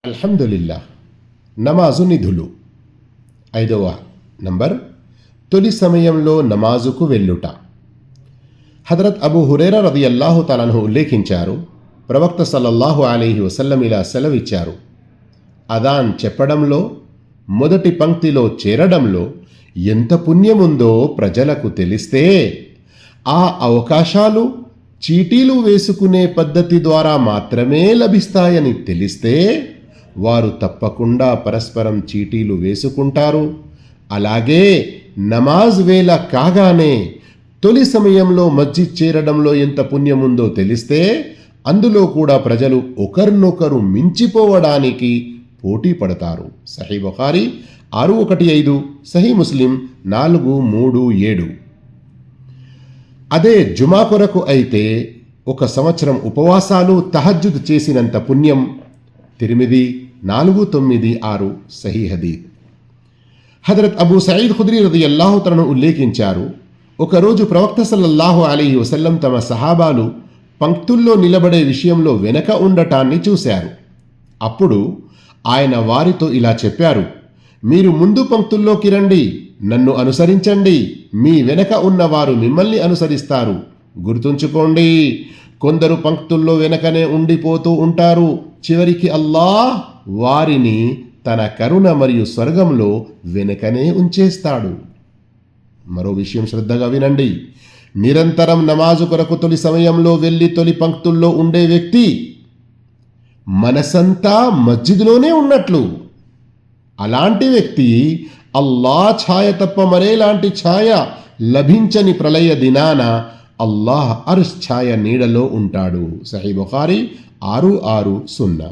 అల్హమ్దులిల్లా. నమాజు నిధులు. 5వ నంబర్, తొలి సమయంలో నమాజుకు వెళ్ళుట. హజరత్ అబూ హురైరా రదియల్లాహు తఆలా అన్హు ఉల్లేఖించారు, ప్రవక్త సల్లల్లాహు అలైహి వసల్లం ఇలా సెలవిచ్చారు: అదాన్ చెప్పడంలో, మొదటి పంక్తిలో చేరడంలో ఎంత పుణ్యముందో ప్రజలకు తెలిస్తే, ఆ అవకాశాలు చీటీలు వేసుకునే పద్ధతి ద్వారా మాత్రమే లభిస్తాయని తెలిస్తే వారు తప్పకుండా పరస్పరం చీటీలు వేసుకుంటారు. అలాగే నమాజ్ వేళ కాగానే తొలి సమయంలో మస్జిద్ చేరడంలో ఎంత పుణ్యముందో తెలిస్తే అందులో కూడా ప్రజలు ఒకరినొకరు మించిపోవడానికి పోటీ పడతారు. సహీ బుఖారీ 615, సహీ ముస్లిం 437. అదే జుమా కొరకు అయితే 1 సంవత్సరం ఉపవాసాలు తహజ్జుద్ చేసినంత పుణ్యం. తిర్మిదీ 496, సహీ హదీత్. హజరత్ అబూ సయీద్ ఖుద్రీ రదియల్లాహు తఆలా ఉల్లేఖించారు, ఒకరోజు ప్రవక్త సల్లల్లాహు అలైహి వసల్లం తమ సహాబాలు పంక్తుల్లో నిలబడే విషయంలో వెనక ఉండటాన్ని చూశారు. అప్పుడు ఆయన వారితో ఇలా చెప్పారు: మీరు ముందు పంక్తుల్లోకి రండి, నన్ను అనుసరించండి, మీ వెనక ఉన్నవారు మిమ్మల్ని అనుసరిస్తారు. గుర్తుంచుకోండి, కొందరు పంక్తుల్లో వెనకనే ఉండిపోతూ ఉంటారు. చివరికి అల్లాహ్ వారిని తన కరుణ మరియు స్వర్గంలో వెనకనే ఉంచేస్తాడు. మరో విషయం శ్రద్ధగా వినండి. నిరంతరం నమాజు కొరకు తొలి సమయంలో వెళ్ళి తొలి పంక్తుల్లో ఉండే వ్యక్తి మనసంతా మస్జిద్లోనే ఉన్నట్లు. అలాంటి వ్యక్తి అల్లాహ్ ఛాయ తప్ప మరేలాంటి ఛాయ లభించని ప్రళయ దినాన అల్లాహ్ అర్ష్ ఛాయ నీడలో ఉంటాడు. సహీ బుఖారీ 660.